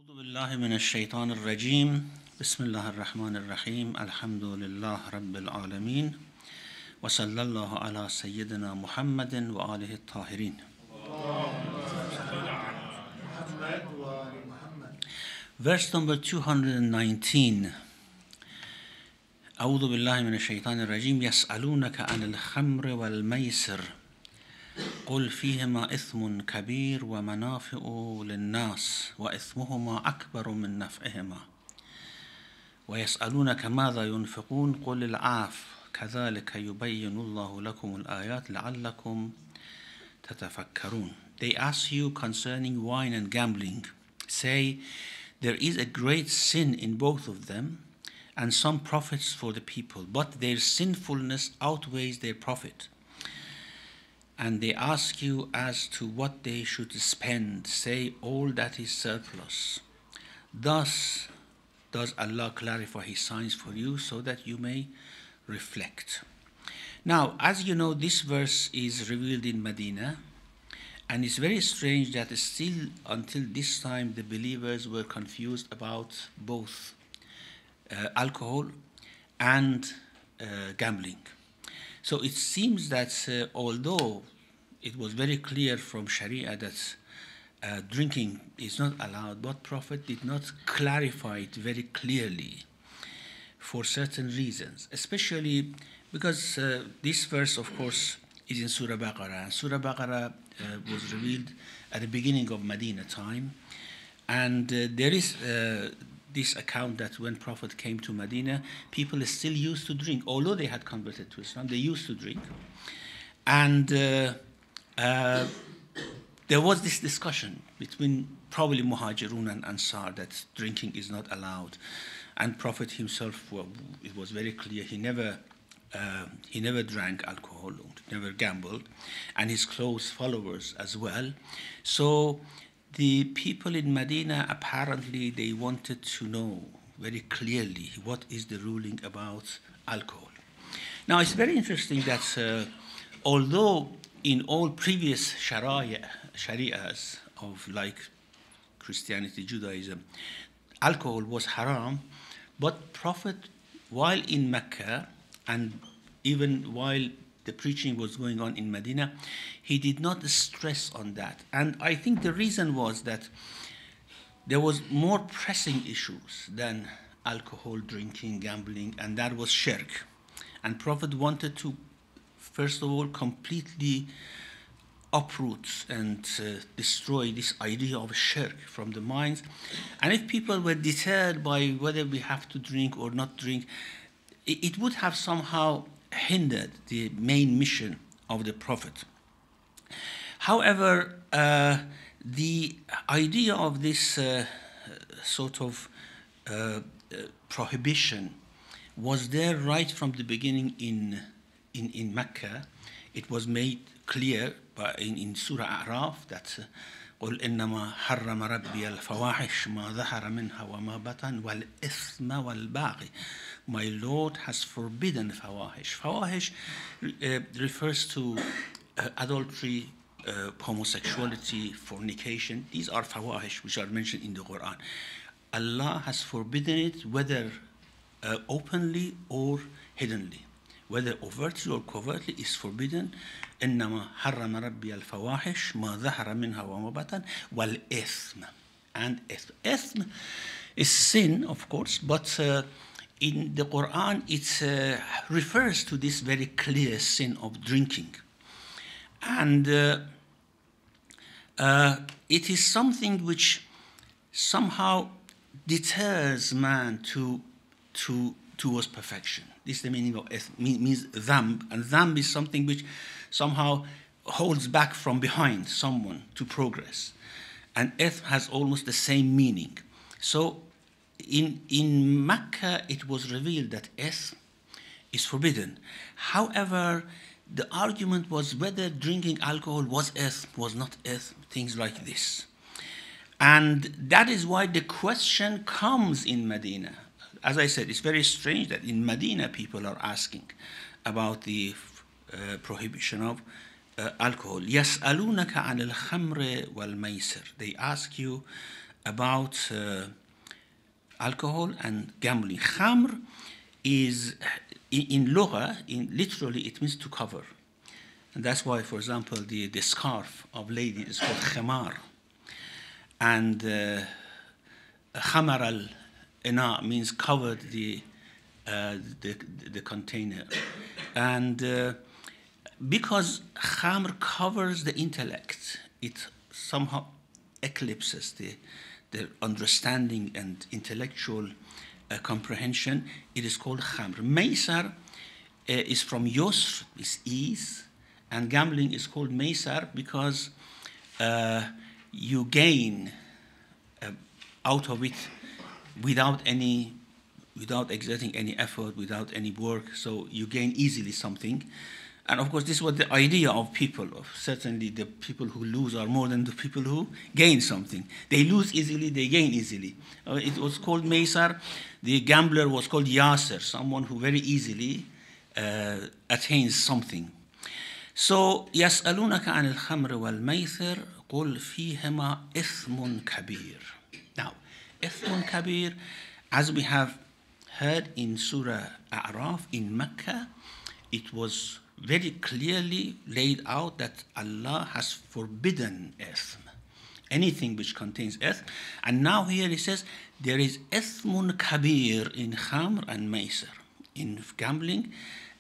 أعوذ بالله من الشيطان الرجيم بسم الله الرحمن الرحيم الحمد لله رب العالمين وصلى الله على سيدنا محمد وآله الطاهرين. Verse number 219. أعوذ بالله من الشيطان الرجيم يسألونك عن الخمر والميسر قل فيهما إثم كبير ومنافع للناس وإثمهما أكبر من نفعهما ويسألونك ماذا ينفقون قل العفو كذلك يبين الله لكم الآيات لعلكم تتفكرون. They ask you concerning wine and gambling. Say, there is a great sin in both of them and some profits for the people, but their sinfulness outweighs their profit. And they ask you as to what they should spend. Say, all that is surplus. Thus does Allah clarify His signs for you so that you may reflect. Now, as you know, this verse is revealed in Medina, and it's very strange that still until this time the believers were confused about both alcohol and gambling. So it seems that although it was very clear from Sharia that drinking is not allowed, but Prophet did not clarify it very clearly for certain reasons, especially because this verse, of course, is in Surah Baqarah. Surah Baqarah was revealed at the beginning of Medina time, and there is this account that when Prophet came to Medina, people still used to drink, although they had converted to Islam, they used to drink. And there was this discussion between probably Muhajirun and Ansar that drinking is not allowed. And Prophet himself, well, it was very clear, he never drank alcohol, never gambled, and his close followers as well. So the people in Medina, apparently, they wanted to know very clearly what is the ruling about alcohol. Now, it's very interesting that although in all previous shari'as of like Christianity, Judaism, alcohol was haram, but Prophet, while in Mecca and even while the preaching was going on in Medina, he did not stress on that. And I think the reason was that there was more pressing issues than alcohol, drinking, gambling, and that was shirk. And Prophet wanted to, first of all, completely uproot and destroy this idea of shirk from the minds. And if people were deterred by whether we have to drink or not drink, it would have somehow hindered the main mission of the Prophet. However, the idea of this sort of prohibition was there right from the beginning in Mecca. It was made clear in Surah A'raf that قل إنما حرم ربي الفواحش ما ظهر منها وما بطن والإثم والباغي. My Lord has forbidden fawahish. Fawahish refers to adultery, homosexuality, fornication. These are fawahish which are mentioned in the Quran. Allah has forbidden it whether openly or hiddenly. Whether overtly or covertly is forbidden. إنما حرم ربي الفواحش ما ظهر منها وما بطن والإثم. And ithm is sin, of course, but in the Quran it refers to this very clear sin of drinking. And it is something which somehow deters man towards perfection. This is the meaning of ithm, means dhanb, and dhanb is something which somehow holds back from behind someone to progress. And ithm has almost the same meaning. So in Mecca it was revealed that ithm is forbidden. However, the argument was whether drinking alcohol was ithm, was not ithm, things like this. And that is why the question comes in Medina. As I said, it's very strange that in Medina people are asking about the prohibition of alcohol. يَسْأَلُونَكَ عَنِ الْخَمْرِ وَالْمَيْسِرِ. They ask you about alcohol and gambling. Khamr is, in lugha, literally it means to cover. And that's why, for example, the scarf of ladies is called khimar. And khamar al-ina means covered the container. And because khamr covers the intellect, it somehow eclipses the understanding and intellectual comprehension. It is called khamr. Maysar is from yusr, is ease, and gambling is called maysar because you gain out of it without exerting any effort, without any work, so you gain easily something. And of course, this was the idea of people. Certainly, the people who lose are more than the people who gain something. They lose easily, they gain easily. It was called Maysar. The gambler was called Yasir, someone who very easily attains something. So, يسألونك عن الخمر والميسر قل فيهما إثم كبير. Now, إثم كبير, as we have heard in Surah A'raf in Mecca, it was very clearly laid out that Allah has forbidden ithm, anything which contains ithm. And now here he says there is ithmun kabir in khamr and maysir, in gambling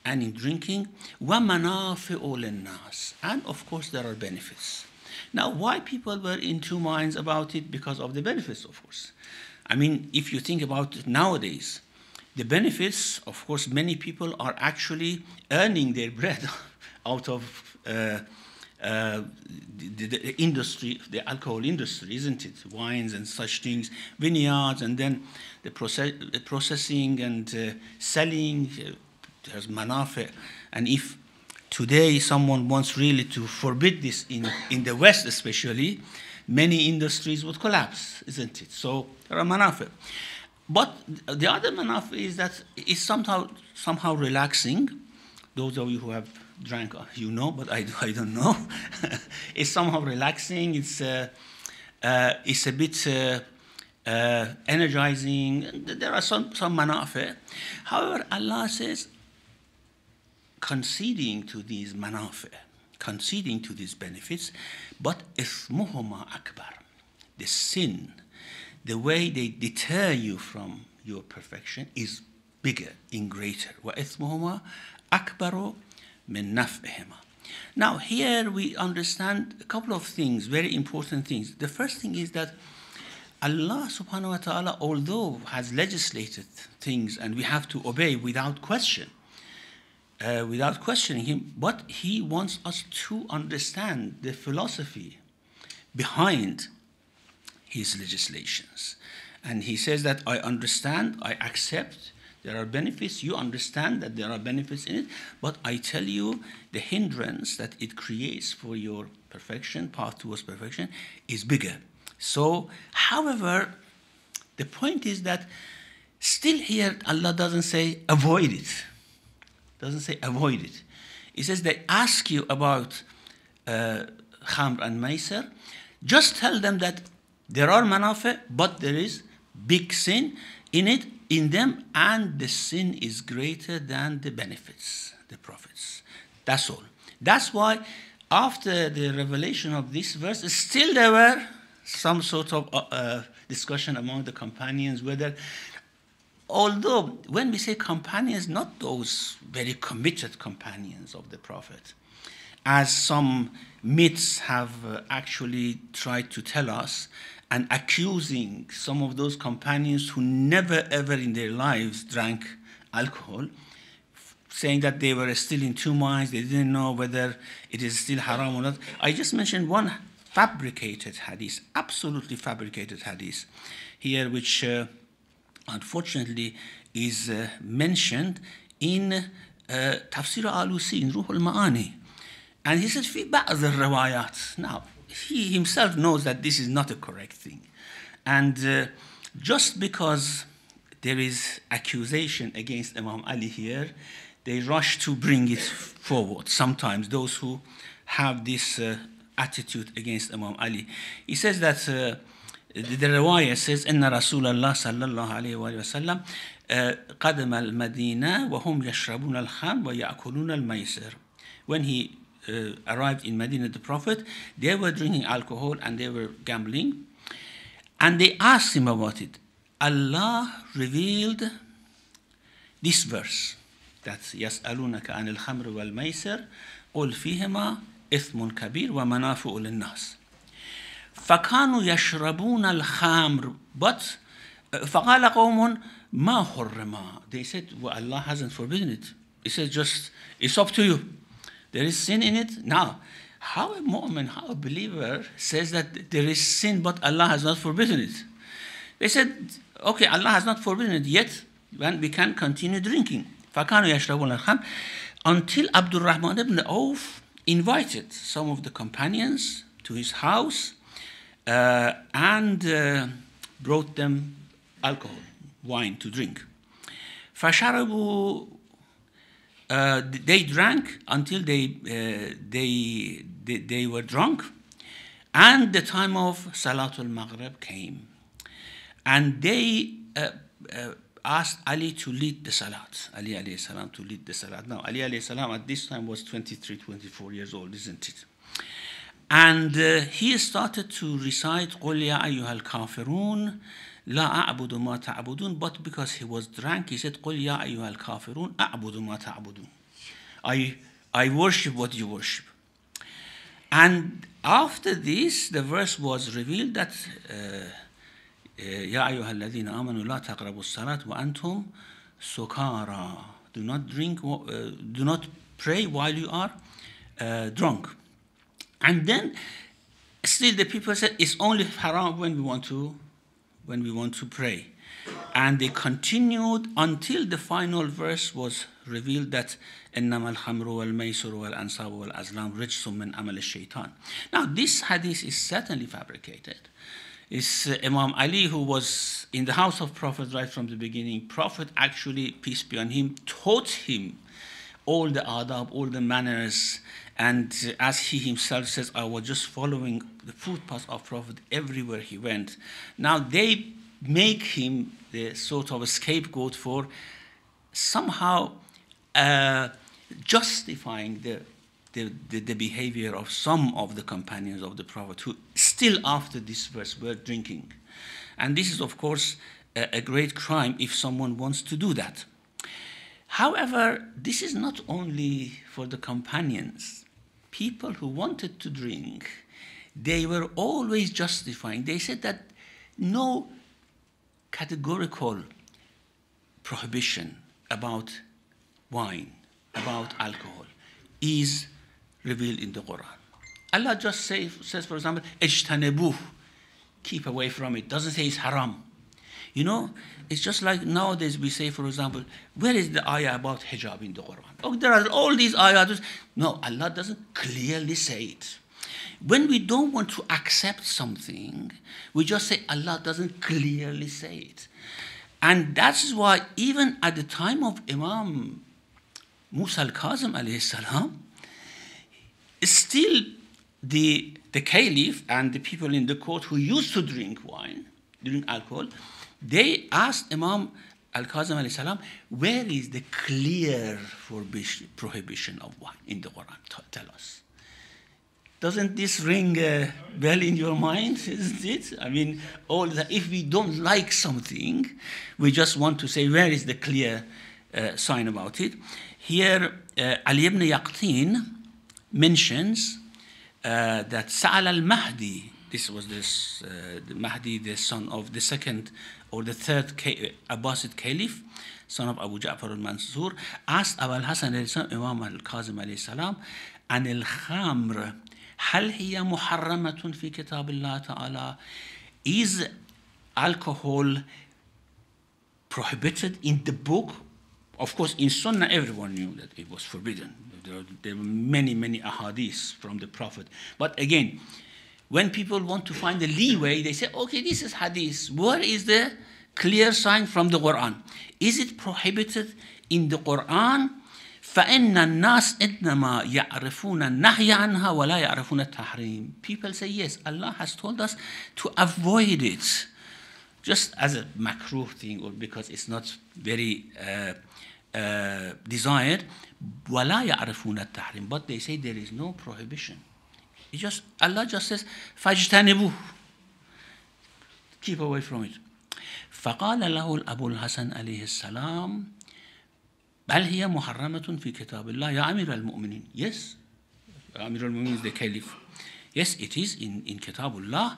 and in drinking, wa manafi'u linnas, and of course there are benefits. Now, why people were in two minds about it? Because of the benefits, of course. I mean, if you think about it nowadays, the benefits, of course, many people are actually earning their bread out of the industry, the alcohol industry, isn't it? Wines and such things, vineyards, and then the processing and selling. There's manafi. And if today someone wants really to forbid this in the West especially, many industries would collapse, isn't it? So there are manafi. But the other manaf is that it's somehow relaxing. Those of you who have drank, you know, but I don't know. It's somehow relaxing. It's a bit energizing. There are some manaf. However, Allah says, conceding to these manaf, conceding to these benefits, but ismuhuma akbar, the sin, the way they deter you from your perfection is bigger and greater. وَإِثْمُهُمَا أَكْبَرُ مِنْ نَفْعِهِمَا. Now here we understand a couple of things, very important things. The first thing is that Allah subhanahu wa ta'ala, although has legislated things and we have to obey without question, without questioning him, but he wants us to understand the philosophy behind his legislations. And he says that I understand, I accept, there are benefits, you understand that there are benefits in it, but I tell you the hindrance that it creates for your perfection, path towards perfection, is bigger. So, however, the point is that still here Allah doesn't say avoid it. Doesn't say avoid it. He says they ask you about khamr and maysir, just tell them that there are manafi, but there is big sin in them, and the sin is greater than the benefits, the profits. That's all. That's why after the revelation of this verse, still there were some sort of discussion among the companions whether, although when we say companions, not those very committed companions of the Prophet, as some myths have actually tried to tell us, and accusing some of those companions who never ever in their lives drank alcohol, saying that they were still in two minds, they didn't know whether it is still haram or not. I just mentioned one fabricated hadith, absolutely fabricated hadith here, which unfortunately is mentioned in Tafsir al-Alusi, in Ruh al-Ma'ani. And he says, في بعض الروايات. Now, he himself knows that this is not a correct thing. And just because there is accusation against Imam Ali here, they rush to bring it forward. Sometimes those who have this attitude against Imam Ali. He says that the riwayah says, إن رسول الله صلى الله عليه وآله وسلم قدم المدينة وهم يشربون الخمر ويأكلون الميسر. When he arrived in Medina, the Prophet, they were drinking alcohol and they were gambling. And they asked him about it. Allah revealed this verse, that يسألونك عن الخمر والميسر قل فيهما إثم كبير ومنافع للناس فكانوا يشربون الخمر but فقال قوم ما حرما. They said, well, Allah hasn't forbidden it. He said, just, it's up to you. There is sin in it. Now, how a mu'min, how a believer says that there is sin but Allah has not forbidden it? They said, okay, Allah has not forbidden it yet, when we can continue drinking. فَكَانُوا يَشْرَبُونَ الْخَمْرَ Until Abdul Rahman ibn Auf invited some of the companions to his house and brought them alcohol, wine to drink. فَشَرَبُوا They drank until they were drunk, and the time of Salatul Maghrib came. And they asked Ali to lead the Salat. Ali alayhi salam to lead the Salat. Now, Ali alayhi salam at this time was 23, 24 years old, isn't it? And he started to recite قُلْ يَا أَيُّهَا الْكَافِرُونَ لَا أَعْبُدُ مَا تَعْبُدُونَ. But because he was drunk, he said قُلْ يَا أَيُّهَا الْكَافِرُونَ أَعْبُدُ مَا تَعْبُدُونَ. I worship what you worship. And after this, the verse was revealed that يَا أَيُّهَا الَّذِينَ آمَنُوا لَا تَقْرَبُوا الصَّلَاةَ وَأَنْتُمْ سُكَارَى. Do not drink, do not pray while you are drunk. And then still the people said it's only haram when we want to pray. And they continued until the final verse was revealed that إنما الخمر والميسر والأنصاب والأزلام رجس من عمل الشيطان. Now this hadith is certainly fabricated. It's Imam Ali, who was in the house of Prophet right from the beginning. Prophet actually, peace be on him, taught him all the adab, all the manners. And as he himself says, I was just following the footpaths of Prophet everywhere he went. Now they make him the sort of a scapegoat for somehow justifying the behavior of some of the companions of the Prophet who still after this verse were drinking. And this is, of course, a great crime if someone wants to do that. However, this is not only for the companions. People who wanted to drink, they were always justifying. They said that no categorical prohibition about wine, about alcohol, is revealed in the Quran. Allah just says, for example, اجتنبوه, keep away from it. Doesn't say it's haram. You know, it's just like nowadays we say, for example, where is the ayah about hijab in the Quran? Oh, there are all these ayahs. No, Allah doesn't clearly say it. When we don't want to accept something, we just say Allah doesn't clearly say it. And that's why even at the time of Imam Musa al-Kazim alayhi salam, still the caliph and the people in the court who used to drink wine, drink alcohol, they asked Imam al-Kazim alayhi salam, where is the clear prohibition of wine in the Quran? Tell us. Doesn't this ring a bell in your mind, isn't it? I mean, if we don't like something, we just want to say, where is the clear sign about it? Here, Ali ibn Yaqtin mentions that Sa'al al-Mahdi, this was the Mahdi, the son of the second or the third Abbasid Caliph, son of Abu Ja'far al-Mansur, asked Abu al-Hasan Imam al-Kazim alayhi salam, an al-khamr, hal hiya muharramatun fi kitab Allah ta'ala? Is alcohol prohibited in the book? Of course, in Sunnah, everyone knew that it was forbidden. There were many, many ahadiths from the Prophet. But again, when people want to find the leeway, they say, okay, this is hadith. Where is the clear sign from the Quran? Is it prohibited in the Quran? فإن الناس إنما يعرفون النهي عنها ولا يعرفون التحريم. People say, yes, Allah has told us to avoid it, just as a makruh thing, or because it's not very desired. ولا يعرفون التحريم, but they say there is no prohibition. Allah just says فاجتنبوه, keep away from it. فقال له أبو الحسن عليه السلام بل هي محرمة في كتاب الله يا أمير المؤمنين. Yes, أمير المؤمنين is the caliph. Yes, it is in Kitabullah,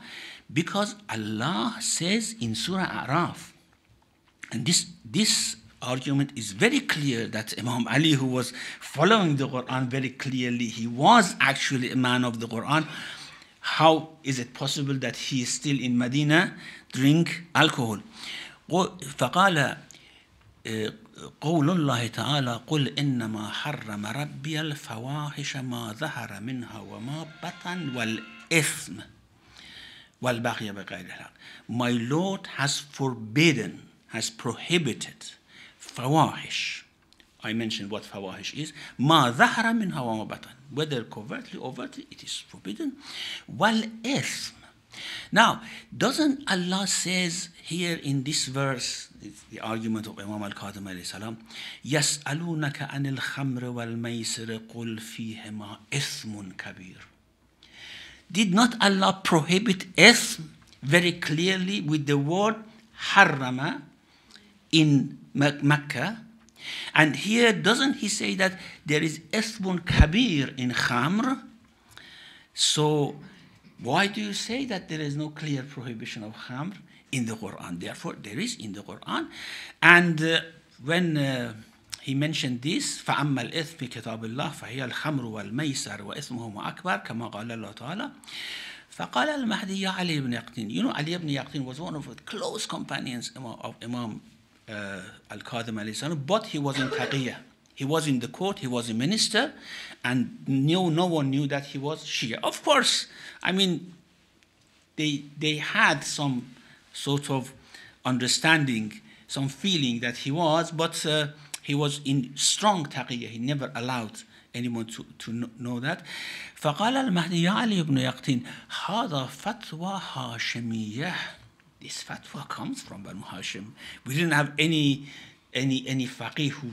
because Allah says in Surah Araf, and this argument is very clear, that Imam Ali, who was following the Quran very clearly, he was actually a man of the Quran. How is it possible that he is still in Medina drink alcohol? فقال قول الله تعالى قل إنما حرم ربي الفواحش ما ظهر منها وما بطن والإثم والبغي بغير الحق. My Lord has forbidden, has prohibited fawahish. I mentioned what fawahish is. ما ظهر منها وما بطن, whether covertly or overtly, it is forbidden. والإثم. Now, doesn't Allah says here in this verse, it's the argument of Imam al-Qadim alayhi salam, يَسْأَلُونَكَ عَنِ الْخَمْرِ وَالْمَيْسِرِ قُلْ فِيهِمَا إِثْمٌ كَبِيرٌ. Did not Allah prohibit ithm very clearly with the word harrama in Mecca? And here doesn't he say that there is ithmun kabir in khamr? So why do you say that there is no clear prohibition of khamr in the Quran? Therefore, there is in the Quran. And when he mentioned this, فَأَمَّا الْإِثْمِ فِي كِتَابِ اللَّهِ فَهِيَ الْخَمْرُ وَالْمَيْسَرُ وَإِثْمُهُمَا أَكْبَرُ كَمَا قال الله تعالى. فقال المهدي يا علي ibn Yaqtin. You know, Ali ibn Yaqtin was one of the close companions of Imam al-Qadim alayhi salam, but he was in Taqiyya. He was in the court, he was a minister, and no one knew that he was Shia. Of course, I mean, they had some sort of understanding, some feeling that he was, but he was in strong taqiyya. He never allowed anyone to know that. فقال المهدي يا علي بن يقطين هذا فتوى هاشمية. This fatwa comes from Banu Hashim. We didn't have any faqih who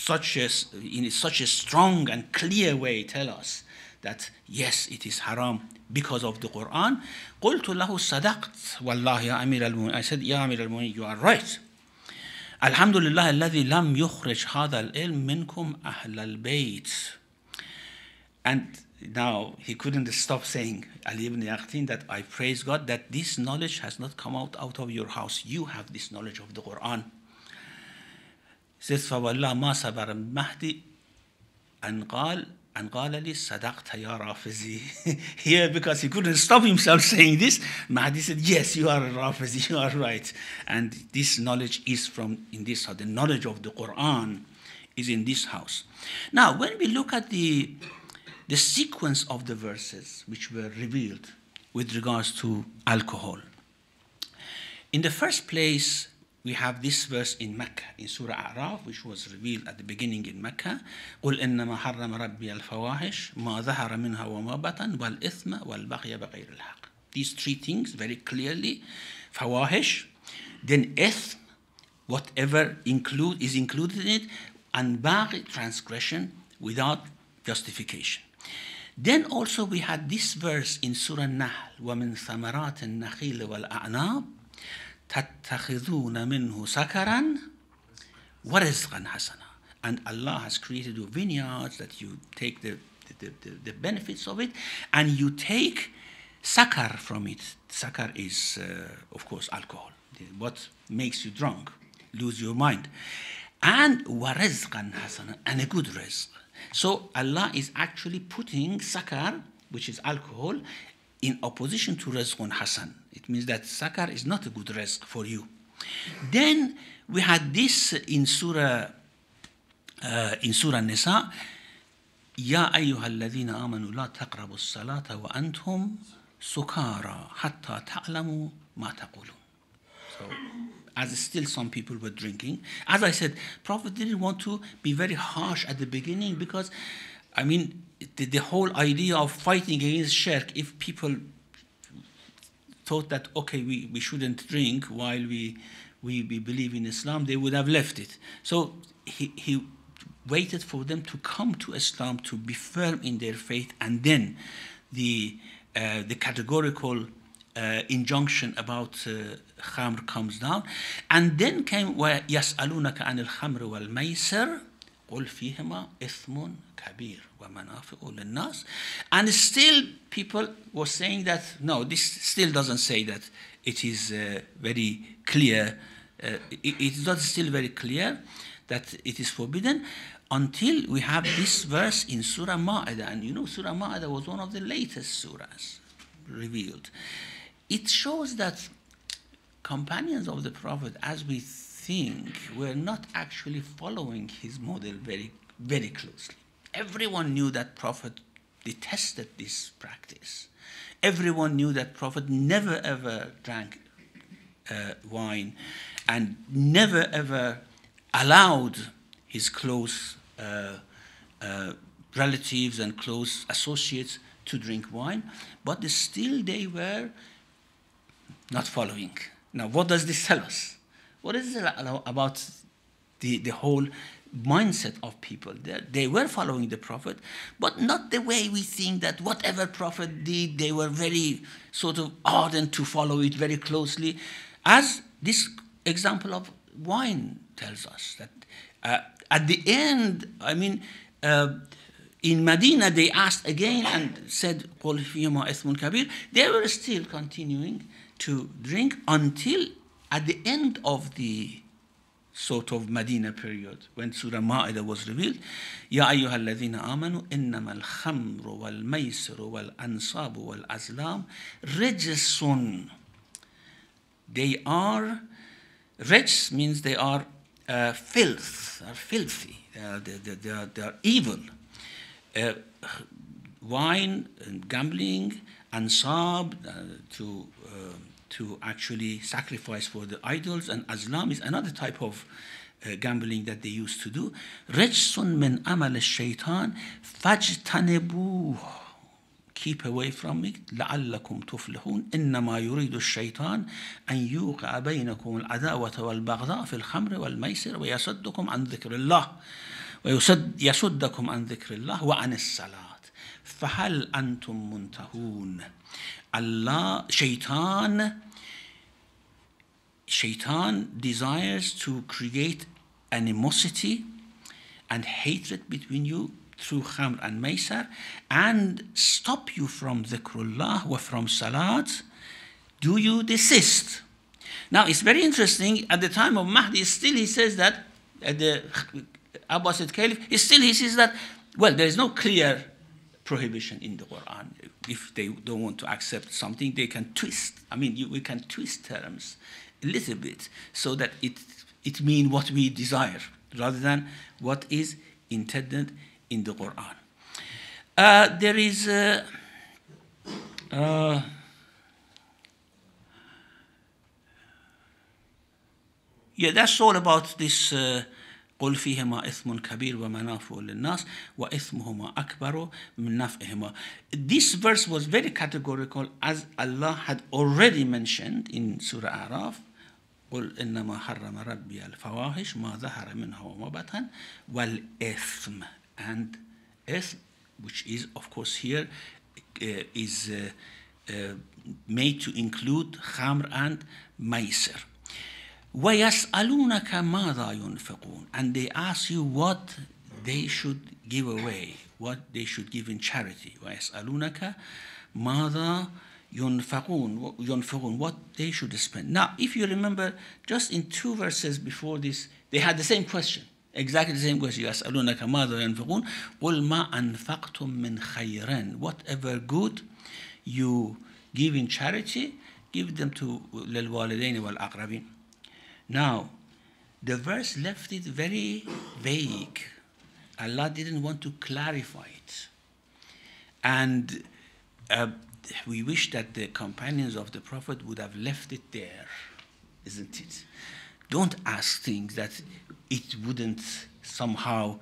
in such a strong and clear way tell us that yes, it is haram because of the Quran. قلت له صدقت والله يا أمير المؤمنين. I said, يا أمير المؤمنين, you are right. الحمد لله الذي لم يخرج هذا العلم منكم أهل البيت. And now he couldn't stop saying, Ali ibn Yaqtin, that I praise God that this knowledge has not come out of your house. You have this knowledge of the Quran. He says, فوالله ما صبر المهدي أن قال لي صدقت يا رافزي. Here, because he couldn't stop himself saying this, Mahdi said, yes, you are a Rafizi, you are right. And this knowledge is in this house. The knowledge of the Quran is in this house. Now, when we look at the sequence of the verses which were revealed with regards to alcohol, in the first place, we have this verse in Mecca, in Surah A'raf, which was revealed at the beginning in Mecca. قُلْ إِنَّمَا حَرَّمَ رَبِّيَ الْفَوَاحِشَ مَا ظَهَرَ مِنْهَا وَمَا بَطَنَ وَالْإِثْمَ وَالْبَغْيَ بَغَيْرِ الْحَقِّ. These three things very clearly. Fawahish, then ithm, whatever is included in it, and baghi, transgression without justification. Then also we had this verse in Surah Nahl, وَمِنْ ثَمَرَاتِ النَّخِيلِ وَالْأَعْنَابِ تَتَّخِذُونَ مِنْهُ سَكَرًا وَرِزْقًا حَسَنًا. And Allah has created you vineyards that you take the benefits of it, and you take sakar from it. Sakar is, of course, alcohol. What makes you drunk, lose your mind. And وَرِزْقًا حَسَنًا, and a good rizq. So Allah is actually putting sakar, which is alcohol, in opposition to rizqun hasan. It means that sakar is not a good rizq for you. Then we had this in Surah Nisa, يا أيها الذين آمنوا لا تقربوا الصلاة وأنتم سكارى حتى تعلموا ما تقولون. So, as still some people were drinking. As I said, Prophet didn't want to be very harsh at the beginning because, I mean, the whole idea of fighting against shirk, if people thought that, okay, we shouldn't drink while we believe in Islam, they would have left it. So he waited for them to come to Islam, to be firm in their faith, and then the categorical injunction about khamr comes down. And then came يَسْأَلُونَكَ عَنِ الْخَمْرِ وَالْمَيْسِرِ قُلْ فِيهِمَا إِثْمٌ كَبِيرٌ وَمَنَافِعُ لِلنَّاسِ. And still people were saying that, no, this still doesn't say that it is very clear. It is not still very clear that it is forbidden until we have this verse in Surah Ma'idah. And you know, Surah Ma'idah was one of the latest surahs revealed. It shows that companions of the Prophet, as we think, were not actually following his model very, very closely. Everyone knew that Prophet detested this practice. Everyone knew that Prophet never ever drank wine and never ever allowed his close relatives and close associates to drink wine, but still they were not following. Now, what does this tell us? What is it about the whole mindset of people? They were following the Prophet, but not the way we think that whatever Prophet did, they were very sort of ardent to follow it very closely. As this example of wine tells us, that at the end, I mean, in Medina, they asked again and said, قُلْ فِيهِمَا إِثْمٌ كَبِيرٌ. They were still continuing to drink until at the end of the sort of Medina period, when Surah Ma'idah was revealed. يَا أَيُّهَا الَّذِينَ آمَنُوا إِنَّمَا الْخَمْرُ وَالْمَيْسِرُ وَالْأَنْصَابُ وَالْأَزْلَامُ رِجْسٌ. They are, rijs means they are filth, are filthy, they are evil. Wine, and gambling, ansab, to actually sacrifice for the idols, and azlam is another type of gambling that they used to do. Rijsun min amal al-shaytan fajtanibuh. Keep away from it. لَعَلَّكُمْ تُفْلِحُونَ إِنَّمَا يُرِيدُ الشَّيْطَانُ أَنْ يُوقِعَ بَيْنَكُمُ الْعَدَاوَةَ وَالْبَغْضَاءَ فِي الْخَمْرِ وَالْمَيْسِرِ وَيَصُدَّكُمْ عَنْ ذِكْرِ اللَّهِ يَصُدَّكُمْ عَنْ ذِكْرِ اللَّهِ وَعَنِ الصَّلَاةِ فَهَلْ أَنْتُمْ مُنْتَهُونَ. Allah, Shaitan desires to create animosity and hatred between you through khamr and maysar, and stop you from dhikrullah wa from salat. Do you desist? Now, it's very interesting. At the time of Mahdi, still he says that, at the Abbasid Caliph, still he says that, well, there is no clear prohibition in the Quran. If they don't want to accept something, they can twist. I mean, we can twist terms a little bit so that it means what we desire rather than what is intended in the Quran. There is that's all about this قُلْ فِيهِمَا إِثْمٌ كَبِيرٌ وَمَنَافِعُ لِلنَّاسِ وَإِثْمُهُمَا أَكْبَرُ مِنْ نَفْعِهِمَا. This verse was very categorical, as Allah had already mentioned in Surah A'raf. قُلْ إِنَّمَا حَرَّمَ رَبِّيَ الْفَوَاحِشَ مَا ظَهَرَ مِنْهَا وَمَا بَطَنَ وَالْإِثْمَ. And ithm, which is, of course, here is made to include khamr and maysir. وَيَسْأَلُونَكَ مَاذَا يُنْفِقُونَ. And they ask you what they should give away, what they should give in charity. وَيَسْأَلُونَكَ مَاذَا يُنْفِقُونَ, what they should spend. Now, if you remember, just in 2 verses before this, they had the same question. Exactly the same question. يَسْأَلُونَكَ مَاذَا يُنْفِقُونَ قُلْ مَا أَنْفَقْتُم مِّنْ خَيْرٍ. Whatever good you give in charity, give them to لِلْوَالِدَيْنِ وَالْأَقْرَبِينَ. Now, the verse left it very vague. Allah didn't want to clarify it. And we wish that the companions of the Prophet would have left it there. isn't it? Don't ask things that it wouldn't somehow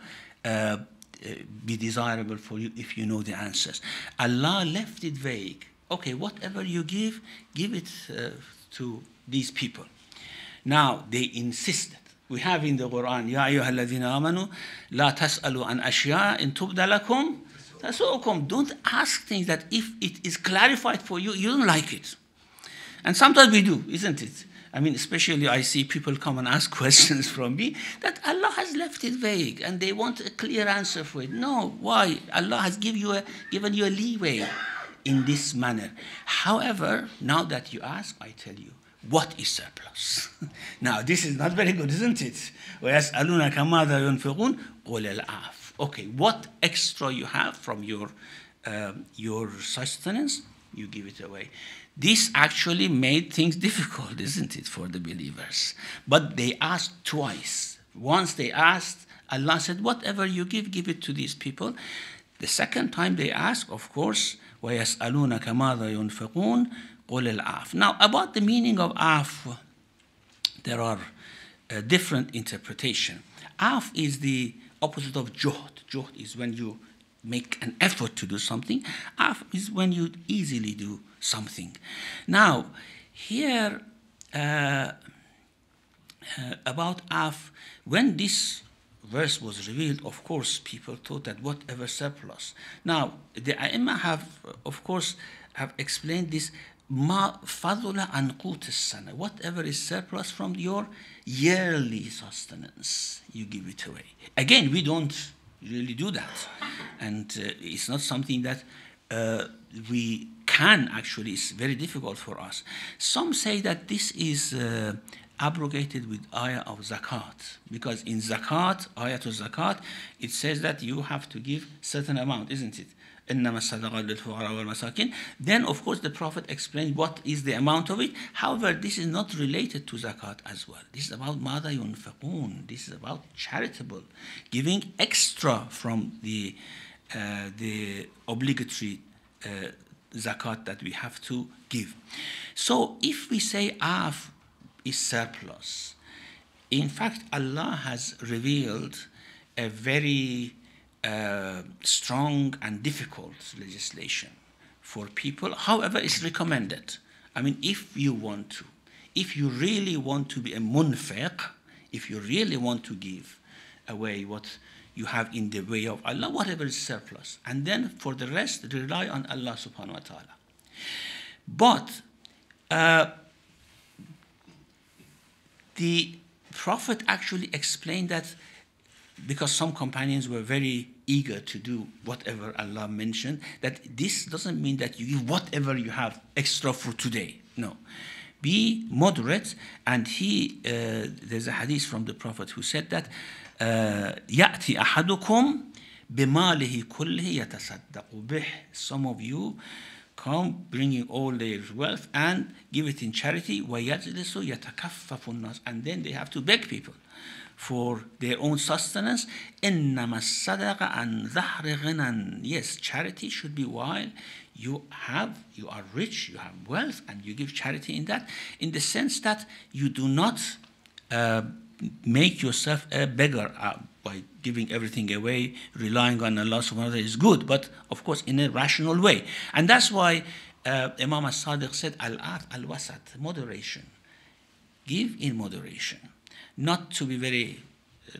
be desirable for you if you know the answers. Allah left it vague. Okay, whatever you give it to these people. Now, they insisted. We have in the Quran, Ya ayyuha alladhina amanu, la tas'alu an ashya in tubda lakum tasu'ukum. Don't ask things that if it is clarified for you, you don't like it. And sometimes we do, isn't it? I mean, especially I see people come and ask questions from me that Allah has left it vague and they want a clear answer for it. No, why? Allah has given you a leeway in this manner. However, now that you ask, I tell you, what is surplus? Now, this is not very good, isn't it? وَيَسْأَلُونَكَ مَاذَا يُنْفِقُونَ قُلِ الْعَافِ. Okay, what extra you have from your sustenance, you give it away. This actually made things difficult, isn't it, for the believers? But they asked twice. Once they asked, Allah said, whatever you give it to these people. The second time they asked, of course, وَيَسْأَلُونَكَ مَاذَا يُنْفِقُونَ قُلِ الْعَافِ. Now, about the meaning of af, there are different interpretations. Af is the opposite of juhd. Juhd is when you make an effort to do something. Af is when you easily do something. Now, here about af, when this verse was revealed, of course, people thought that whatever surplus. Now, the A'imma have, of course, have explained this. Ma fadula an qut as-sana. Whatever is surplus from your yearly sustenance, you give it away. Again, we don't really do that, and it's not something that we can actually. It's very difficult for us. Some say that this is abrogated with ayah of zakat, because in zakat, ayah to zakat, it says that you have to give certain amount, isn't it? إنما الصدقات للفقراء والمساكين. Then, of course, the Prophet explained what is the amount of it. However, this is not related to zakat as well. This is about ماذا ينفقون. This is about charitable, giving extra from the obligatory zakat that we have to give. So, if we say af is surplus, in fact, Allah has revealed a very strong and difficult legislation for people. However, it's recommended. I mean, if you really want to be a munfiq, if you really want to give away what you have in the way of Allah, whatever is surplus, and then for the rest, rely on Allah subhanahu wa ta'ala. But the Prophet actually explained that, because some companions were very eager to do whatever Allah mentioned, that this doesn't mean that you give whatever you have extra for today. No. Be moderate. And there's a hadith from the Prophet who said that يَأْتِ أَحَدُكُمْ بِمَالِهِ كُلِّهِ يَتَصَدَّقُ بِهِ. Some of you come bringing all their wealth and give it in charity. وَيَجْلِسُ يَتَكَفَّفُ النَّاسِ. And then they have to beg people for their own sustenance. إِنَّمَا الصَّدَقَ عَنْ ظَهْرِ غِنًى. Yes, charity should be while you are rich, you have wealth, and you give charity in that, in the sense that you do not make yourself a beggar by giving everything away. Relying on Allah subhanahu wa ta'ala is good, but of course in a rational way. And that's why Imam as-Sadiq said, al-at al-wasat, moderation. Give in moderation. Not to be very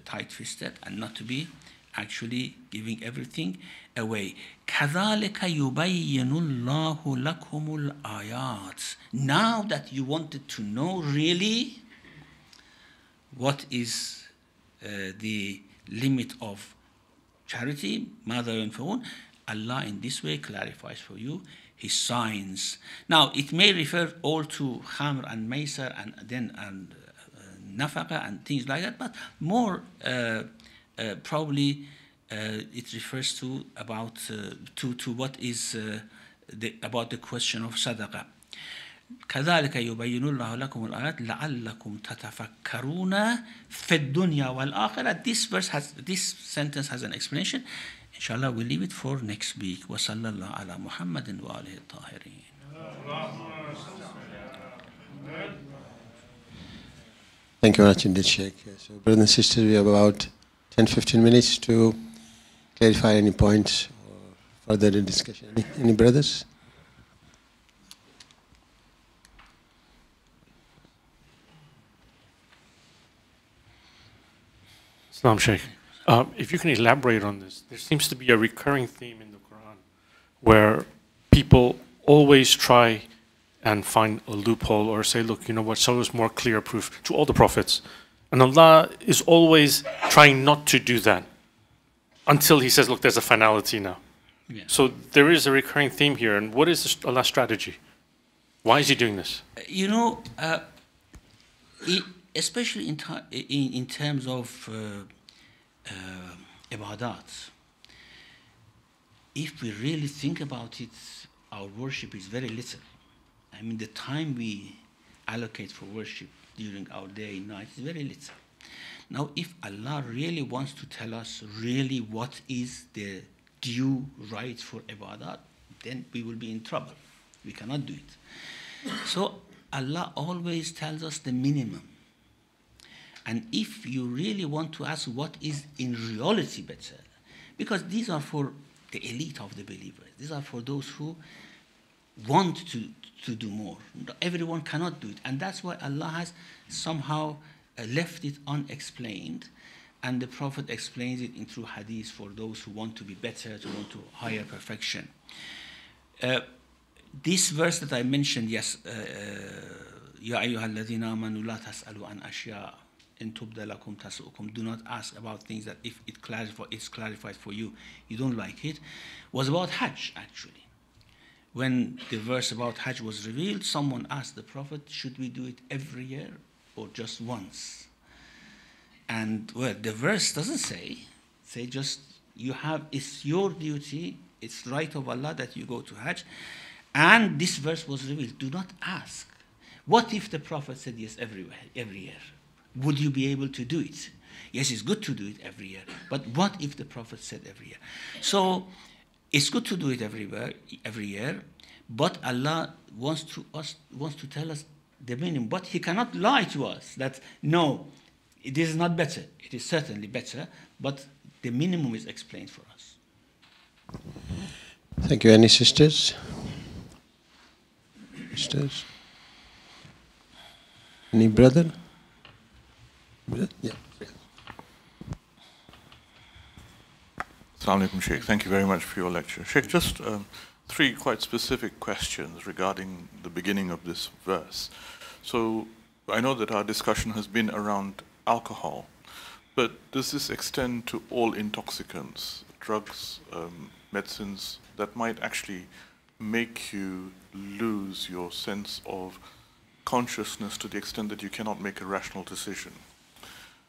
tight-fisted and not to be actually giving everything away. كَذَلِكَ يُبَيِّنُ اللَّهُ لَكُمُ الْآيَاتِ. Now that you wanted to know really what is the limit of charity, مَاذَا يُنْفِقُونَ, Allah in this way clarifies for you His signs. Now, it may refer all to khamr and maysar and nafaqa and things like that, but more probably it refers to about what is about the question of sadaqah. كذلك يبين الله لكم الآيات لعلكم تتفكرون في الدنيا والآخرة. This sentence has an explanation. Inshallah, we'll leave it for next week. وصلى الله على محمد وآله الطاهرين. Thank you very much indeed, Sheikh. So, brothers and sisters, we have about 10-15 minutes to clarify any points or further discussion. Any brothers? Islam Sheikh. If you can elaborate on this, there seems to be a recurring theme in the Quran where people always try and find a loophole or say, look, you know what, show us more clear proof to all the prophets. And Allah is always trying not to do that until He says, look, there's a finality now. Yeah. So there is a recurring theme here. And what is Allah's strategy? Why is He doing this? You know, especially in terms of ibadat, if we really think about it, our worship is very little. I mean, the time we allocate for worship during our day and night is very little. Now, if Allah really wants to tell us really what is the due right for ibadat, then we will be in trouble. We cannot do it. So Allah always tells us the minimum. And if you really want to ask what is in reality better, because these are for the elite of the believers, these are for those who want to do more. Everyone cannot do it. And that's why Allah has somehow left it unexplained. And the Prophet explains it in through hadith for those who want to be better, to want to higher perfection. This verse that I mentioned, yes, Ya ayyuhal ladhina amanu la tas'alu an ashya in tubda lakum tasu'ukum. Do not ask about things that if it's clarified for you, you don't like it. Was about Hajj, actually. When the verse about Hajj was revealed, someone asked the Prophet, should we do it every year or just once? And well, the verse doesn't say just it's your duty, it's right of Allah that you go to Hajj. And this verse was revealed. Do not ask. What if the Prophet said yes every year? Would you be able to do it? Yes, it's good to do it every year. But what if the Prophet said every year? So it's good to do it every year, but Allah wants to tell us the minimum. But He cannot lie to us that no, it is not better. It is certainly better, but the minimum is explained for us. Thank you. Any sisters? Sisters? Any brother? Yeah. Assalamu alaikum, Sheikh. Thank you very much for your lecture. Sheikh, just three quite specific questions regarding the beginning of this verse. So I know that our discussion has been around alcohol, but does this extend to all intoxicants, drugs, medicines that might actually make you lose your sense of consciousness to the extent that you cannot make a rational decision?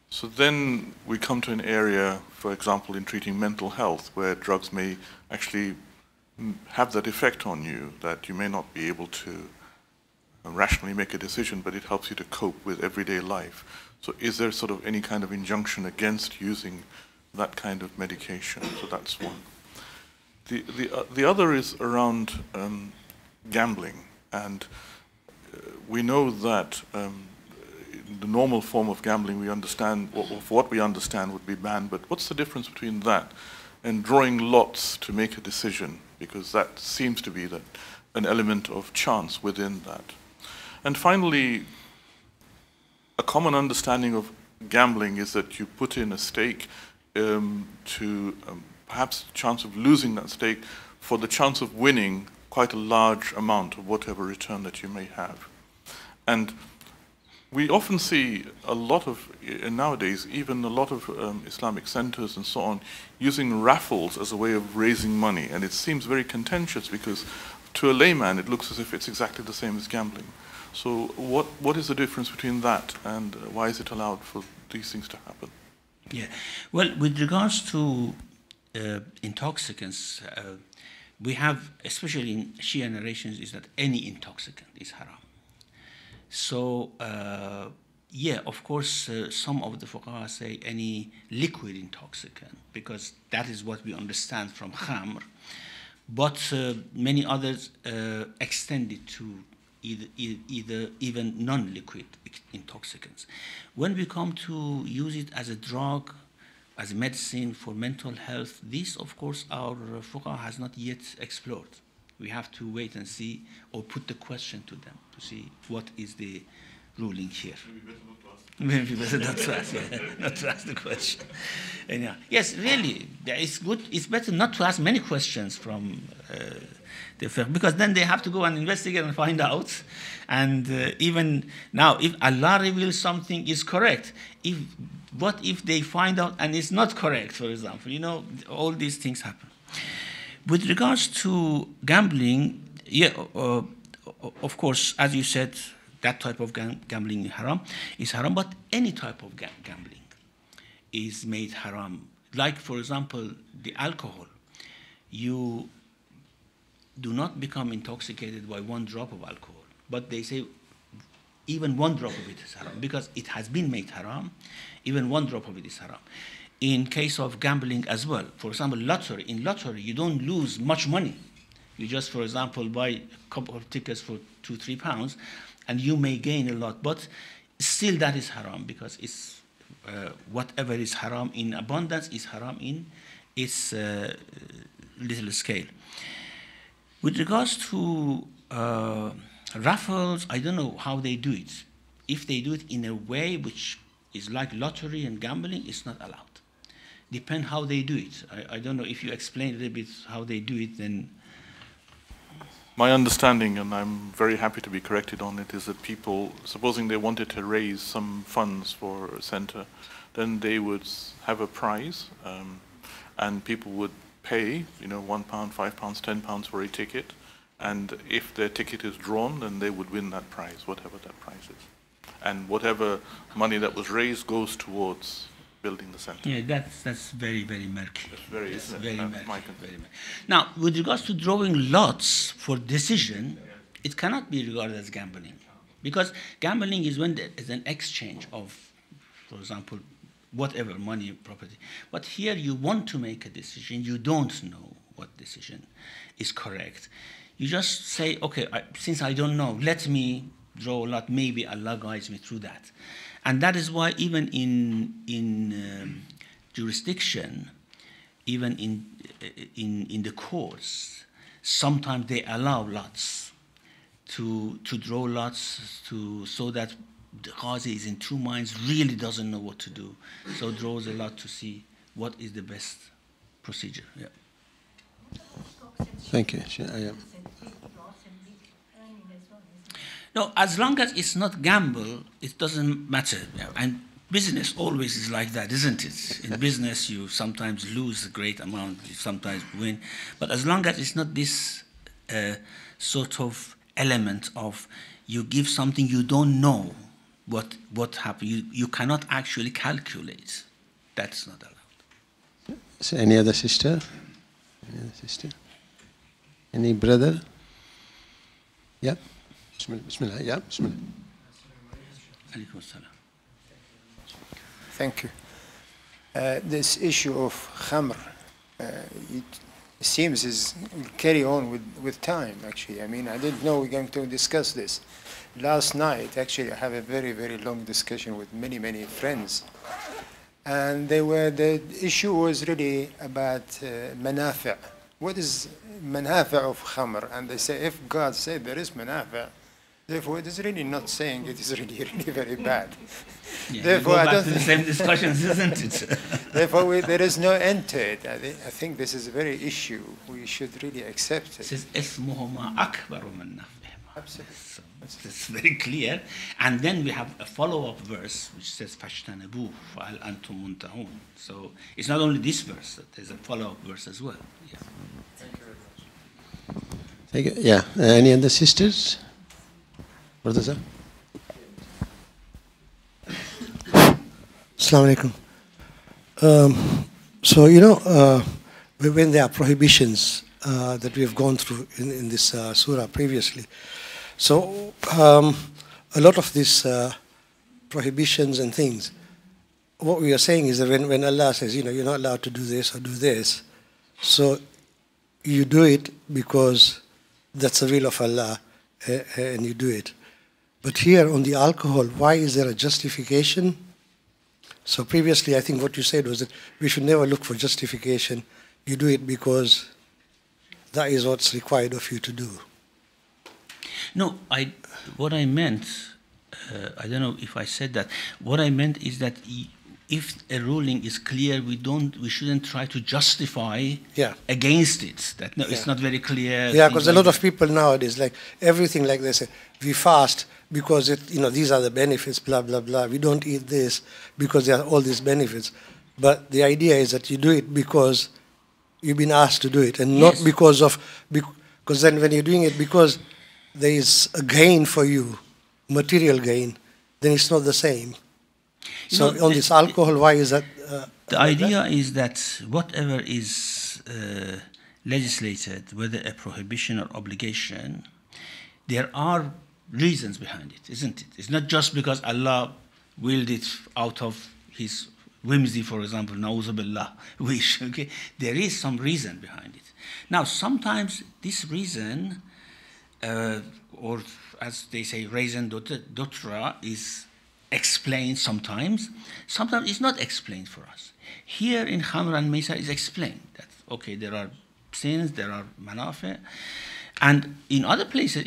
So then we come to an area, for example, in treating mental health, where drugs may actually have that effect on you, that you may not be able to rationally make a decision, but it helps you to cope with everyday life. So is there sort of any kind of injunction against using that kind of medication? So that's one. The other is around gambling. And we know that the normal form of gambling we understand, or what we understand would be banned, but what's the difference between that and drawing lots to make a decision? Because that seems to be an element of chance within that. And finally, a common understanding of gambling is that you put in a stake to perhaps the chance of losing that stake for the chance of winning quite a large amount of whatever return that you may have. And we often see a lot of, nowadays, even a lot of Islamic centers and so on, using raffles as a way of raising money. And it seems very contentious because to a layman, it looks as if it's exactly the same as gambling. So what is the difference between that and why is it allowed for these things to happen? Yeah, well, with regards to intoxicants, we have, especially in Shia narrations, is that any intoxicant is haram. So, yeah, of course, some of the fuqaha say any liquid intoxicant, because that is what we understand from khamr. But many others extend it to even non-liquid intoxicants. When we come to use it as a drug, as a medicine for mental health, this, of course, our fuqaha has not yet explored. We have to wait and see, or put the question to them to see what is the ruling here. Maybe better not to ask, yeah, not to ask the question. And yeah, yes, really, it's good. It's better not to ask many questions from the fiqh, because then they have to go and investigate and find out. And even now, if Allah reveals something is correct, what if they find out and it's not correct, for example? You know, all these things happen. With regards to gambling, yeah, of course, as you said, that type of gambling is haram, but any type of gambling is made haram. Like, for example, the alcohol. You do not become intoxicated by one drop of alcohol, but they say even one drop of it is haram, because it has been made haram. Even one drop of it is haram. In case of gambling as well, for example, lottery. In lottery, you don't lose much money. You just, for example, buy a couple of tickets for £2-3, and you may gain a lot, but still that is haram, because it's whatever is haram in abundance is haram in its little scale. With regards to raffles, I don't know how they do it. If they do it in a way which is like lottery and gambling, it's not allowed. Depend how they do it. I don't know if you explain a little bit how they do it, then. My understanding, and I'm very happy to be corrected on it, is that people, supposing they wanted to raise some funds for a center, then they would have a prize, and people would pay, you know, £1, £5, £10 for a ticket, and if their ticket is drawn, then they would win that prize, whatever that prize is. And whatever money that was raised goes towards building the center. Yeah, that's very, very murky. That's very, that's isn't very it? murky. Very murky. Now, with regards to drawing lots for decision, it cannot be regarded as gambling, because gambling is when there is an exchange of, for example, whatever, money, property. But here you want to make a decision, you don't know what decision is correct. You just say, okay, since I don't know, let me draw a lot, maybe Allah guides me through that. And that is why even in jurisdiction, even in the courts, sometimes they allow lots to draw lots so that the Qazi is in two minds, really doesn't know what to do, so draws a lot to see what is the best procedure. Yeah. Thank you. No, as long as it's not gamble, it doesn't matter. And business always is like that, isn't it? In business, you sometimes lose a great amount, you sometimes win. But as long as it's not this sort of element of you give something you don't know what happened, you cannot actually calculate. That's not allowed. So any other sister? Any other sister? Any brother? Yeah. Bismillah. Yeah. Bismillah. Thank you. This issue of khamr, it seems will carry on with time, actually. I mean, I didn't know we're going to discuss this. Last night, actually, I have a very, very long discussion with many, many friends. And the issue was really about manafi'. What is manafi' of khamr? And they say, if God said there is manafi', therefore, it is really not saying it is really, really very bad. Yeah, therefore, I don't think the same discussions, isn't it? Therefore, there is no end to it. I think this is a very issue. We should really accept it. It says, "Ismuhuma akbaru min naf'ihima." Absolutely. So it's very clear. And then we have a follow-up verse which says, "Fashtanabu fa'al antum muntahun." So it's not only this verse; there's a follow-up verse as well. Yeah. Thank you. Yeah. Any other sisters? Brothers? Assalamu alaikum. So, you know, when there are prohibitions that we have gone through in this surah previously, so a lot of these prohibitions and things, what we are saying is that when Allah says, you know, you're not allowed to do this or do this, so you do it because that's the will of Allah, and you do it. But here on the alcohol, why is there a justification? So previously, I think what you said was that we should never look for justification. You do it because that is what's required of you to do. No, what I meant, I don't know if I said that. What I meant is that if a ruling is clear, we shouldn't try to justify against it. That no, it's not very clear. Yeah, because a lot of people nowadays, like everything, like they say, we fast because these are the benefits, blah blah blah. We don't eat this because there are all these benefits. But the idea is that you do it because you've been asked to do it, and not because then when you're doing it because there is a gain for you, material gain, then it's not the same. So on this alcohol, why is that? The idea is that whatever is legislated, whether a prohibition or obligation, there are reasons behind it, isn't it? It's not just because Allah willed it out of His whimsy, for example, na'udhu billah, wish. Okay, there is some reason behind it. Now, sometimes this reason, or as they say, raison d'etre, is explained sometimes. Sometimes it's not explained for us. Here in Khamr and Maisar is explained that, okay, there are sins, there are manafi, and in other places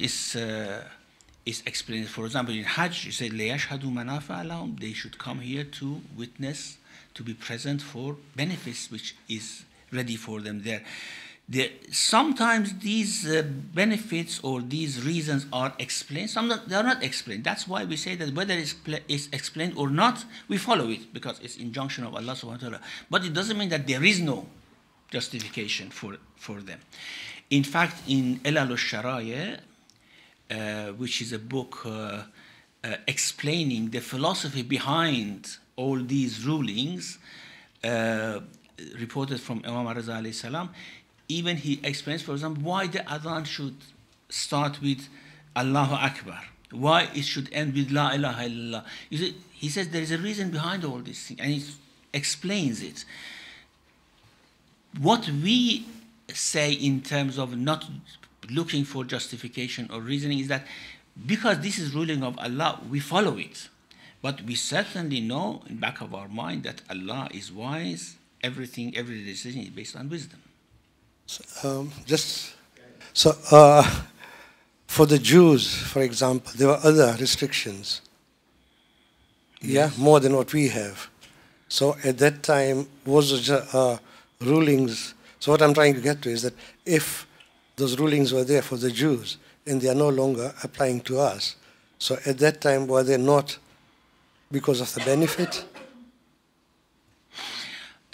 it's explained. For example, in Hajj, you say, لَيَشْهَدُوا مَنَافِعَ لَهُمْ, they should come here to witness, to be present for benefits which is ready for them there. Sometimes these benefits or these reasons are explained, sometimes they are not explained. That's why we say that whether it's explained or not, we follow it because it's injunction of Allah subhanahu wa ta'ala. But it doesn't mean that there is no justification for them. In fact, in Ilal al-Sharaya, which is a book explaining the philosophy behind all these rulings, reported from Imam Raza alayhi salam, even he explains, for example, why the adhan should start with Allahu Akbar, why it should end with La ilaha illallah. You see, he says there is a reason behind all this thing, and he explains it. What we say in terms of not looking for justification or reasoning is that because this is ruling of Allah, we follow it. But we certainly know in the back of our mind that Allah is wise. Every decision is based on wisdom. For the Jews, for example, there were other restrictions. Yeah, more than what we have. So at that time, was rulings. So what I'm trying to get to is that if those rulings were there for the Jews and they are no longer applying to us, so at that time were they not because of the benefit?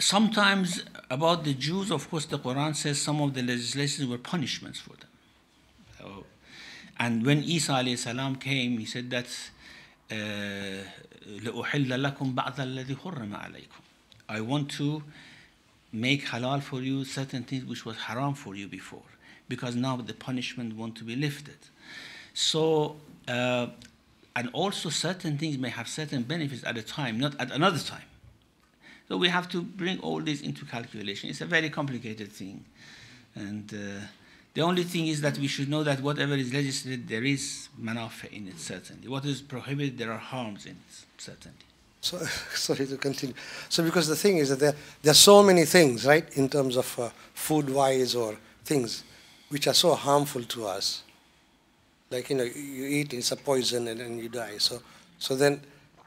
Sometimes about the Jews, of course, the Quran says some of the legislations were punishments for them. And when Isa alayhi salam came, he said that لَأُحِلَّ لَكُمْ بَعْضَ الَّذِي حُرِّمَ عَلَيْكُمْ. I want to make halal for you certain things which was haram for you before, because now the punishment want to be lifted. So, and also certain things may have certain benefits at a time, not at another time. So we have to bring all this into calculation. It's a very complicated thing. And the only thing is that we should know that whatever is legislated, there is manafi in it, certainly. What is prohibited, there are harms in it, certainly. So, sorry to continue. So because the thing is that there are so many things, right, in terms of food-wise or things which are so harmful to us. Like, you eat, it's a poison and then you die. So then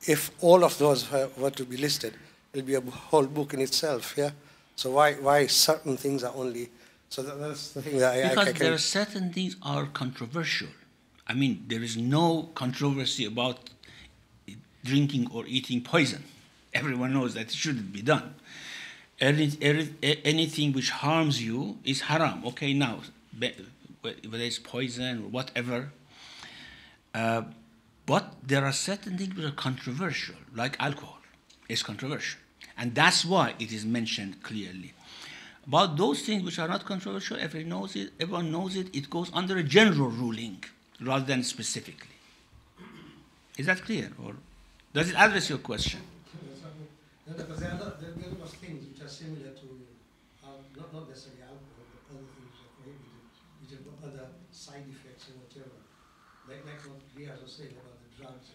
if all of those were to be listed, it'll be a whole book in itself, yeah? So why certain things are only... So that's the thing that I Because there are certain things are controversial. I mean, there is no controversy about drinking or eating poison. Everyone knows that it shouldn't be done. Anything which harms you is haram. Okay, now, whether it's poison or whatever, but there are certain things which are controversial, like alcohol. It's controversial. And that's why it is mentioned clearly. About those things which are not controversial, everyone knows it, it goes under a general ruling rather than specifically. Is that clear? Or does it address your question? Because there are things which are similar to, not necessarily alcohol, but other things which are prohibited, which have got other side effects or whatever. like what Riaz was saying about the drugs.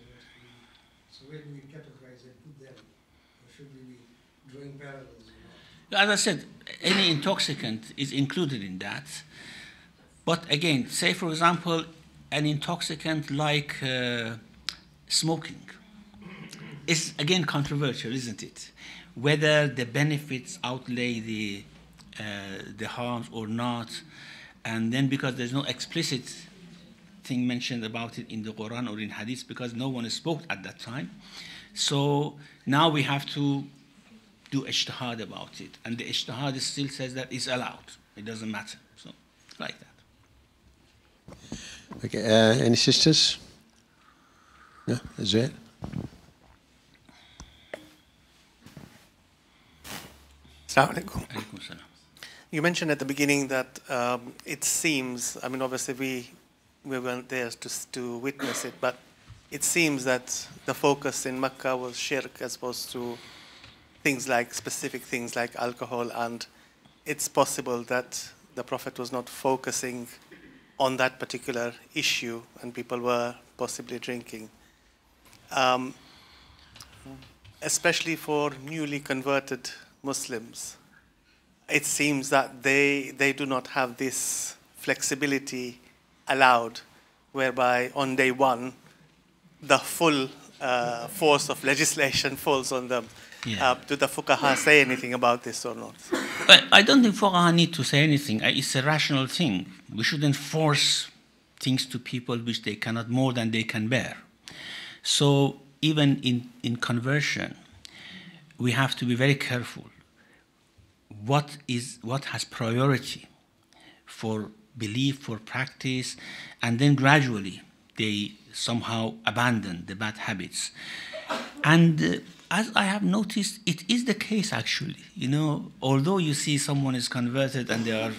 So where do we categorize and put them? Or should we be drawing parallels? As I said, any intoxicant is included in that. But again, say for example, an intoxicant like smoking is again controversial, isn't it? Whether the benefits outlay the harms or not, and then because there's no explicit thing mentioned about it in the Quran or in Hadith, because no one spoke at that time. So now we have to do ijtihad about it, and the ijtihad still says that it's allowed. It doesn't matter. So like that. Okay, any sisters? No, Azrael? Assalamu alaikum. You mentioned at the beginning that it seems, I mean, obviously we weren't there to witness it, but it seems that the focus in Mecca was shirk as opposed to things like specific things like alcohol, and it's possible that the Prophet was not focusing on that particular issue and people were possibly drinking. Especially for newly converted Muslims, it seems that they do not have this flexibility allowed, whereby on day one, the full force of legislation falls on them. Yeah. Do the fuqaha say anything about this or not? Well, I don't think fuqaha need to say anything. It's a rational thing. We shouldn't force things to people which they cannot more than they can bear. So even in conversion, we have to be very careful. What has priority for belief, for practice, and then gradually they somehow abandon the bad habits. And as I have noticed, it is the case actually. You know, although you see someone is converted and they are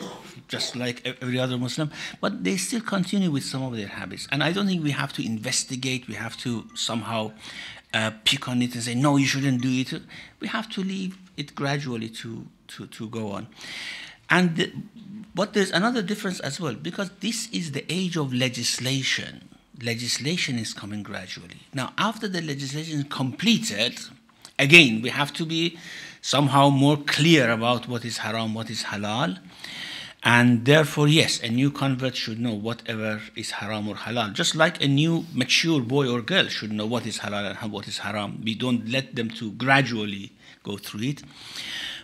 just like every other Muslim, but they still continue with some of their habits. And I don't think we have to investigate, we have to somehow pick on it and say, no, you shouldn't do it. We have to leave it gradually to go on. But there's another difference as well, because this is the age of legislation. Legislation is coming gradually. Now, after the legislation is completed, again, we have to be somehow more clear about what is haram, what is halal. And therefore, yes, a new convert should know whatever is haram or halal. Just like a new mature boy or girl should know what is halal and what is haram. We don't let them to gradually go through it.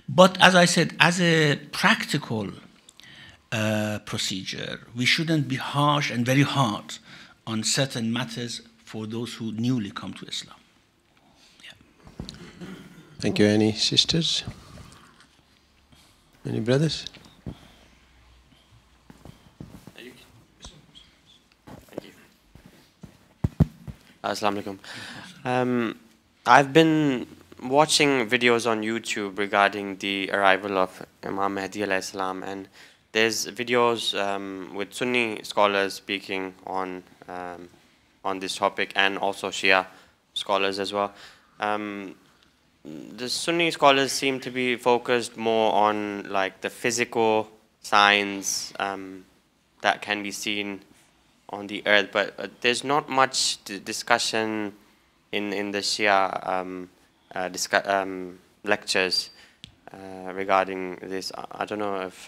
But as I said, as a practical procedure, we shouldn't be harsh and very hard on certain matters for those who newly come to Islam. Yeah. Thank you. Any sisters? Any brothers? Thank you. Assalamu alaikum. I've been watching videos on YouTube regarding the arrival of Imam Mahdi alayhi salam, and there's videos with Sunni scholars speaking on this topic, and also Shia scholars as well. The Sunni scholars seem to be focused more on like the physical signs that can be seen on the earth, but there's not much discussion in the Shia lectures regarding this. I don't know if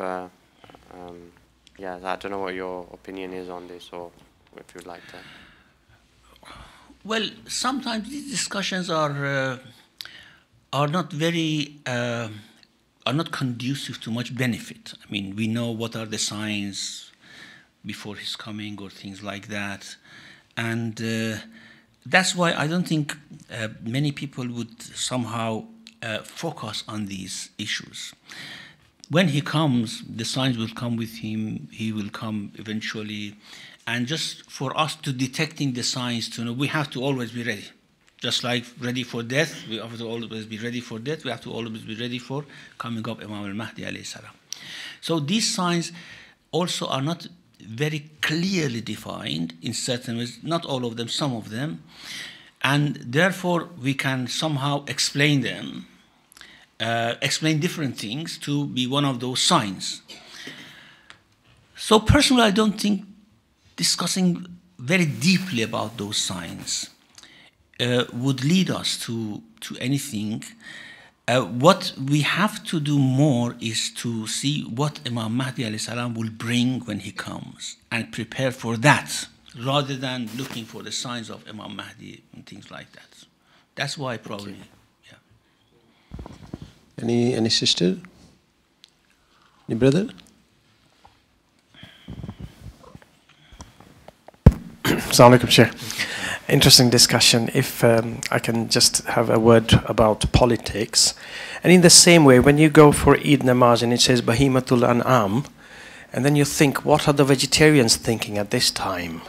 yeah, I don't know what your opinion is on this, or if you'd like to. Well, sometimes these discussions are not very are not conducive to much benefit. I mean, we know what are the signs before his coming or things like that, and that's why I don't think many people would somehow focus on these issues. When he comes, the signs will come with him. He will come eventually. And just for us to detecting the signs, to know, we have to always be ready. Just like ready for death, we have to always be ready for death. We have to always be ready for coming up Imam al-Mahdi alayhi salam. So these signs also are not very clearly defined in certain ways, not all of them, some of them. And therefore, we can somehow explain them, explain different things to be one of those signs. So personally, I don't think discussing very deeply about those signs would lead us to anything. What we have to do more is to see what Imam Mahdi alayhi salam will bring when he comes and prepare for that, rather than looking for the signs of Imam Mahdi and things like that. That's why probably, yeah. Any sister? Any brother? Assalamu alaikum, Shaykh. Interesting discussion. If I can just have a word about politics. And in the same way, when you go for Eid Namaz and it says Bahimatul An'am, and then you think, what are the vegetarians thinking at this time?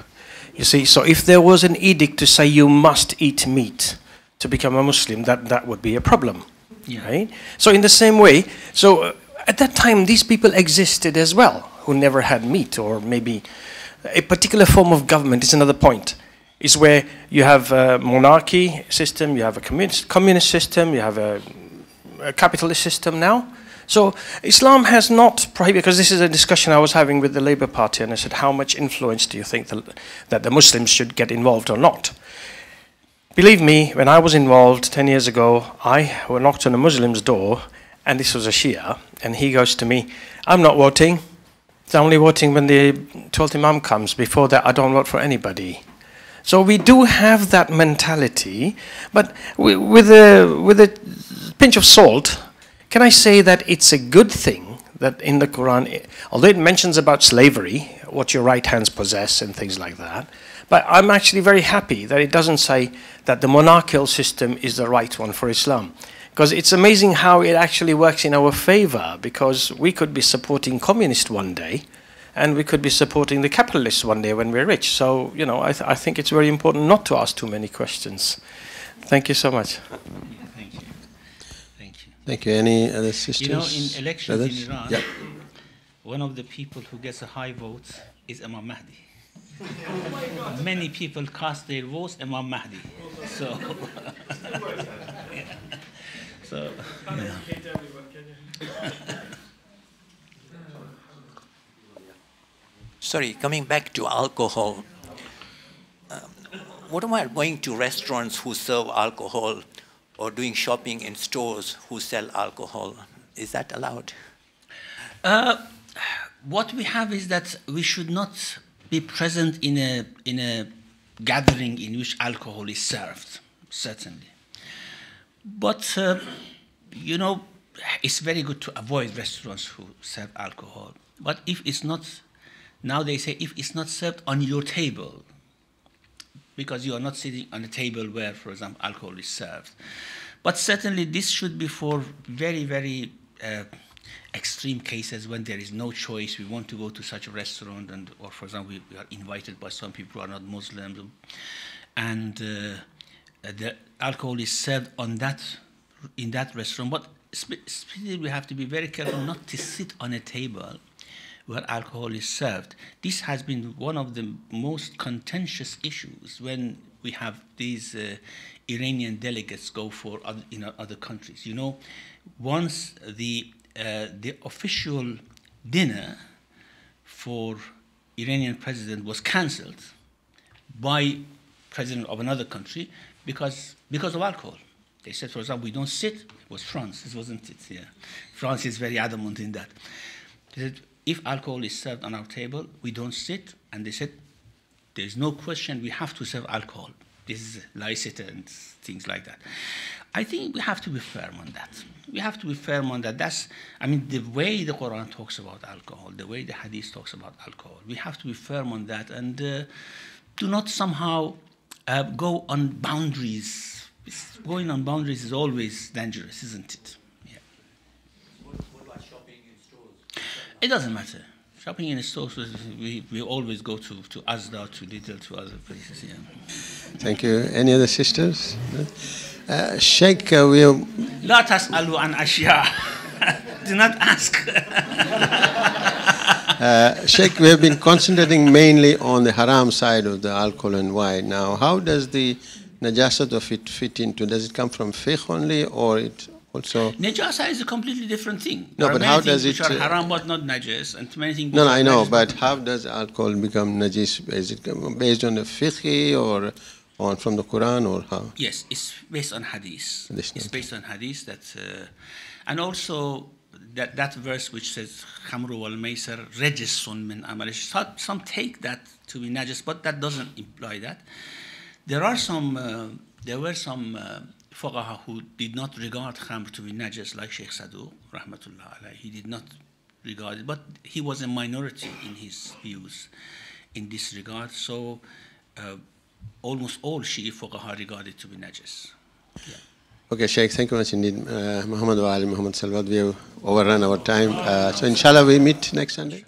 You see, so if there was an edict to say you must eat meat to become a Muslim, that would be a problem, right? So in the same way, so at that time, these people existed as well, who never had meat, or maybe a particular form of government is another point. Is where you have a monarchy system, you have a communist system, you have a capitalist system now. So Islam has not prohibited, because this is a discussion I was having with the Labour Party, and I said, how much influence do you think that the Muslims should get involved or not? Believe me, when I was involved 10 years ago, I knocked on a Muslim's door, and this was a Shia, and he goes to me, I'm not voting. It's only voting when the 12th Imam comes. Before that, I don't vote for anybody. So we do have that mentality, but with a pinch of salt, can I say that it's a good thing that in the Quran, although it mentions about slavery, what your right hands possess and things like that, but I'm actually very happy that it doesn't say that the monarchical system is the right one for Islam. Because it's amazing how it actually works in our favor, because we could be supporting communists one day, and we could be supporting the capitalists one day when we're rich. So, you know, I think it's very important not to ask too many questions. Thank you so much. Thank you. Thank you. Thank you. Any other sisters? You know, in elections brothers? in Iran, Yep. one of the people who gets a high vote is Imam Mahdi. Many people cast their votes Imam Mahdi. So, yeah. So, yeah. Sorry, coming back to alcohol. What about going to restaurants who serve alcohol, or doing shopping in stores who sell alcohol? Is that allowed? What we have is that we should not be present in a gathering in which alcohol is served, certainly. But, you know, it's very good to avoid restaurants who serve alcohol. But if it's not, now they say, if it's not served on your table, because you are not sitting on a table where, for example, alcohol is served. But certainly this should be for very, very extreme cases when there is no choice. We want to go to such a restaurant, or for example, we are invited by some people who are not Muslims, and the alcohol is served in that restaurant. But especially we have to be very careful not to sit on a table where alcohol is served. This has been one of the most contentious issues when we have these Iranian delegates go for other countries. You know, once the official dinner for Iranian president was cancelled by president of another country because of alcohol. They said, for example, we don't sit. It was France, it wasn't it? Yeah. France is very adamant in that. They said, if alcohol is served on our table, we don't sit. And they said, there's no question, we have to serve alcohol. This is licit and things like that. I think we have to be firm on that. We have to be firm on that. That's, I mean, the way the Quran talks about alcohol, the way the Hadith talks about alcohol, we have to be firm on that and do not somehow go on boundaries. Going on boundaries is always dangerous, isn't it? Yeah. What about shopping in stores? It doesn't matter. Shopping in stores, we always go to Asda, to Lidl, to other places. Yeah. Thank you. Any other sisters? Sheikh, we are... لا تسألوا عن أشياء. Do not ask. Sheikh, we have been concentrating mainly on the haram side of the alcohol and wine. Now, how does the najasat of it fit into? Does it come from fiqh only, or it also. Najasa is a completely different thing. No, but how does it? Which are haram but not najis, and many things. No, I know, but how does alcohol become najis? Is it based on the fiqh or on from the Quran or how? Yes, it's based on hadith. It's based on hadith and also that verse which says khamru wal maisar rejisun min amalish. Some take that to be najis, but that doesn't imply that. There were some fuqaha who did not regard khamr to be najis, like Shaykh Saduq, rahmatullah alayhi. He did not regard it, but he was a minority in his views in this regard. So almost all Shi'i fuqaha regard it to be najis. Yeah. Okay, Shaykh, thank you much indeed. Muhammad wa Ali Muhammad Salwat, we have overrun our time. So inshallah we meet next Sunday.